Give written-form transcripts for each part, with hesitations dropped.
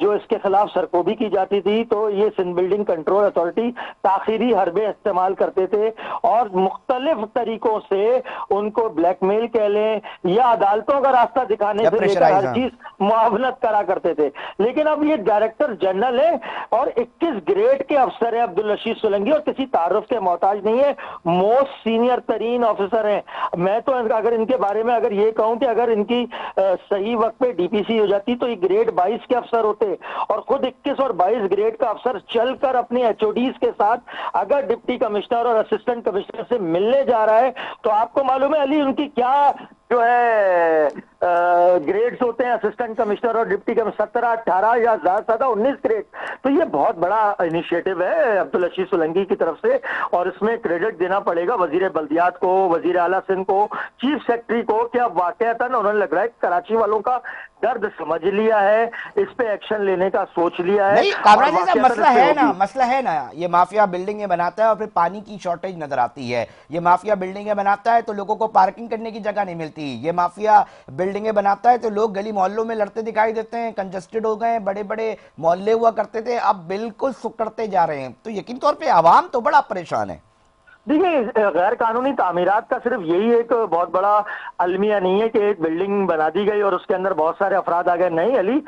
جو اس کے خلاف سرکوبی کی جاتی تھی تو یہ سندھ بلڈنگ کنٹرول اتھارٹی تاخیری حربے استعمال کرتے تھے اور مختلف طریقوں سے ان کو بلیک میل کہہ لیں یا عدالتوں کا راستہ دکھانے سے لے کر ہر چیز معاونت کرا کرتے تھے. لیکن اب یہ ڈائریکٹر جنرل ہے اور 21 گریڈ کے افسر ہیں عبدالرشید سولنگی, اور کسی تعارف کے محتاج نہیں ہے, موسٹ سینئر ترین آفیسر ہیں. میں تو اگر ان کے بارے میں اگر یہ کہوں کہ اگر ان کی صحیح وقت پہ ڈی پی سی ہو جاتی تو یہ گریڈ 22 کے افسر ہوتے, اور خود 21 اور 22 گریڈ کا افسر چل کر اپنے ایچ او ڈیز کے ساتھ اگر ڈپٹی کمشنر اور اسسٹنٹ کمشنر سے ملنے جا رہا ہے تو آپ کو معلوم ہے علی ان کی کیا جو ہے گریڈز ہوتے ہیں اسسٹنٹ کمشنر اور ڈپٹی کمشنر 17 18 یا زیادہ 19 گریڈ. تو یہ بہت بڑا انیشیٹو ہے عبدالرشید سولنگی کی طرف سے, اور اس میں کریڈٹ دینا پڑے گا وزیر بلدیات کو, وزیر اعلیٰ سندھ کو, چیف سیکرٹری کو, کہ اب واقعتاً انہوں نے لگ رہا ہے کراچی والوں کا درد سمجھ لیا ہے, اس پہ ایکشن لینے کا سوچ لیا ہے. نہیں کامران جی صاحب مسئلہ ہے نا, یہ مافیا بلڈنگیں بناتا ہے اور پھر پانی کی شارٹیج نظر آتی ہے. یہ مافیا بلڈنگیں بناتا ہے تو لوگوں کو پارکنگ کرنے کی جگہ نہیں ملتی. یہ مافیا بلڈنگیں بناتا ہے تو لوگ گلی محلوں میں لڑتے دکھائی دیتے ہیں, کنجسٹڈ ہو گئے ہیں, بڑے بڑے محلے ہوا کرتے تھے اب بالکل سکڑتے جا رہے ہیں. تو یقین طور پہ عوام تو بڑا پریشان ہے. دیکھیے غیر قانونی تعمیرات کا صرف یہی ایک بہت بڑا المیہ نہیں ہے کہ ایک بلڈنگ بنا دی گئی اور اس کے اندر بہت سارے افراد آ گئے. نہیں علی,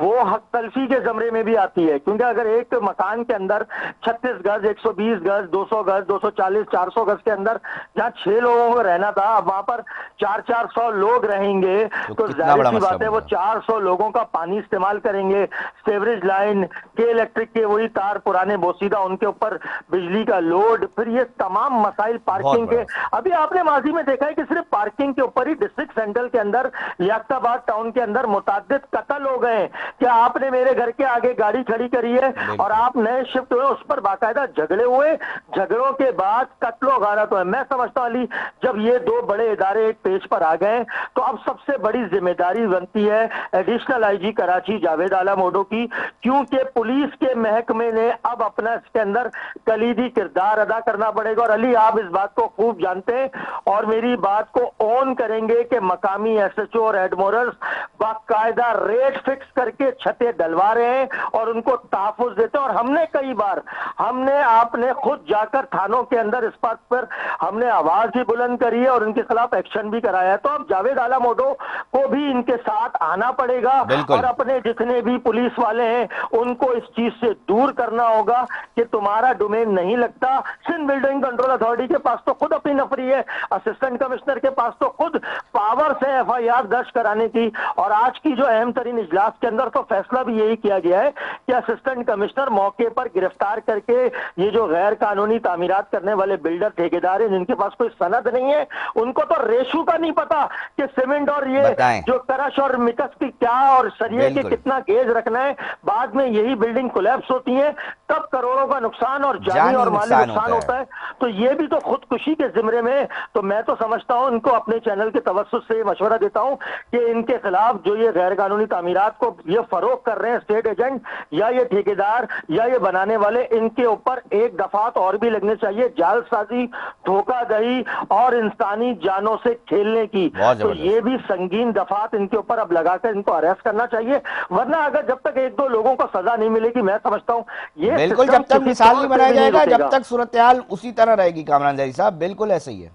وہ حق تلفی کے زمرے میں بھی آتی ہے, کیونکہ اگر ایک مکان کے اندر 36 گز 120 گز 200 گز 240 400 گز کے اندر جہاں 6 لوگوں کو رہنا تھا اب وہاں پر 400 لوگ رہیں گے تو ظاہر سی بات ہے وہ 400 لوگوں کا پانی استعمال کریں گے. سیوریج لائن کے الیکٹرک کے وہی تار پرانے بوسیدہ, ان کے اوپر بجلی کا لوڈ, پھر یہ تمام مسائل پارکنگ کے. ابھی آپ نے ماضی میں دیکھا ہے کہ صرف پارکنگ کے اوپر ہی ڈسٹرکٹ سینٹرل کے اندر لیاقت آباد ٹاؤن کے اندر متعدد قتل ہو گئے. کیا آپ نے میرے گھر کے آگے گاڑی کھڑی کری ہے اور آپ نئے شفٹ ہوئے, اس پر باقاعدہ جھگڑے ہوئے, جھگڑوں کے بعد قتل و غارت ہوئے. میں سمجھتا ہوں علی جب یہ دو بڑے ادارے ایک پیج پر آ گئے تو اب سب سے بڑی ذمہ داری بنتی ہے ایڈیشنل آئی جی کراچی جاوید اعلی موڈو کی, کیونکہ پولیس کے محکمے نے اب اپنا اس کے اندر کلیدی کردار ادا کرنا پڑے گا. اور علی آپ اس بات کو خوب جانتے ہیں اور میری بات کو اون کریں گے کہ مقامی ایس ایچ او اور ایڈمورلز باقاعدہ ریٹ فکس کر کے چھتیں ڈلوا رہے ہیں اور ان کو تحفظ دیتے ہیں. اور ہم نے کئی بار آپ نے خود جا کر تھانوں کے اندر اس بات پر ہم نے آواز بھی بلند کری ہے اور ان کے خلاف ایکشن بھی کرایا ہے. تو اب جاوید اعلی موڈو کو بھی ان کے ساتھ آنا پڑے گا اور اپنے جتنے بھی پولیس والے ہیں ان کو اس چیز سے دور کرنا ہوگا کہ تمہارا ڈومین نہیں لگتا. سندھ بلڈنگ کنٹرول اتھارٹی کے پاس تو خود اپنی نفری ہے, اسسٹنٹ کمشنر کے پاس تو خود پاور سے ایف آئی آر درج کرانے کی. اور آج کی جو اہم ترین اجلاس کے اندر تو فیصلہ بھی یہی کیا گیا ہے کہ اسسٹنٹ کمشنر موقع پر گرفتار کر کے یہ جو غیر قانونی تعمیرات کرنے والے بلڈر ٹھیکیدار ہیں جن کے پاس کوئی سند نہیں ہے, ان کو تو ریشو کا نہیں پتا کہ سیمنٹ اور یہ جو کرش اور مکس کی کیا اور سریے کے کتنا گیج رکھنا ہے. بعد میں یہی بلڈنگ کولیپس ہوتی ہے تب کروڑوں کا نقصان اور جانی اور مالی نقصان ہوتا ہے. تو یہ بھی تو خودکشی کے زمرے میں. تو میں تو سمجھتا ہوں ان کو اپنے چینل کے توسط سے مشورہ دیتا ہوں کہ ان کے خلاف جو یہ غیر قانونی تعمیرات کو یہ فروغ کر رہے ہیں اسٹیٹ ایجنٹ یا یہ ٹھیکیدار یا یہ بنانے والے, ان کے اوپر ایک دفعات اور بھی لگنے چاہیے, جال سازی, دھوکہ دہی اور انسانی جانوں سے کھیلنے کی. تو یہ بھی سنگین دفعات ان کے اوپر اب لگا کر ان کو اریسٹ کرنا چاہیے, ورنہ اگر جب تک ایک دو لوگوں کو سزا نہیں ملے گی میں سمجھتا ہوں یہ بالکل جب تک مثال نہیں بنایا جائے گا جب تک صورتحال اسی طرح رہے گی. کامران ظہری صاحب بالکل ایسا ہی ہے.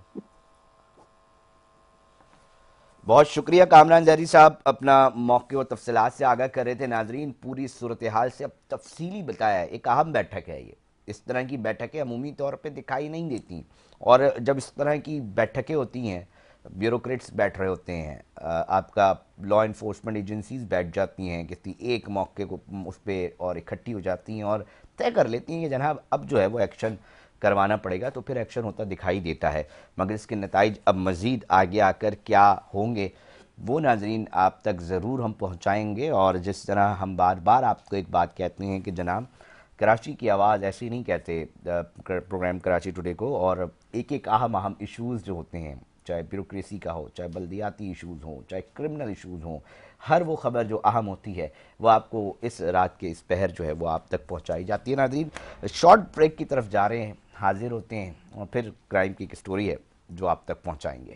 بہت شکریہ کامران ظہری صاحب, اپنا موقع و تفصیلات سے آگاہ کر رہے تھے. ناظرین پوری صورتحال سے اب تفصیلی بتایا ہے. ایک اہم بیٹھک ہے یہ, اس طرح کی بیٹھکیں عمومی طور پہ دکھائی نہیں دیتی, اور جب اس طرح کی بیٹھکیں ہوتی ہیں بیوروکریٹس بیٹھ رہے ہوتے ہیں, آپ کا لا انفورسمنٹ ایجنسیز بیٹھ جاتی ہیں کسی ایک موقع کو اس پہ اور اکٹھی ہو جاتی ہیں اور طے کر لیتی ہیں کہ جناب اب جو ہے وہ ایکشن کروانا پڑے گا, تو پھر ایکشن ہوتا دکھائی دیتا ہے. مگر اس کے نتائج اب مزید آگے آ کر کیا ہوں گے وہ ناظرین آپ تک ضرور ہم پہنچائیں گے. اور جس طرح ہم بار بار آپ کو ایک بات کہتے ہیں کہ جناب کراچی کی آواز ایسی نہیں کہتے پروگرام کراچی ٹوڈے کو, اور ایک ایک اہم ایشوز جو ہوتے ہیں, چاہے بیوروکریسی کا ہو, چاہے بلدیاتی ایشوز ہوں, چاہے کرمنل ایشوز ہوں, ہر وہ خبر جو اہم ہوتی ہے وہ آپ کو اس رات کے اس پہر جو ہے وہ آپ تک پہنچائی جاتی ہے. ناظرین شارٹ بریک کی طرف جا رہے ہیں, حاضر ہوتے ہیں اور پھر کرائم کی ایک سٹوری ہے جو آپ تک پہنچائیں گے.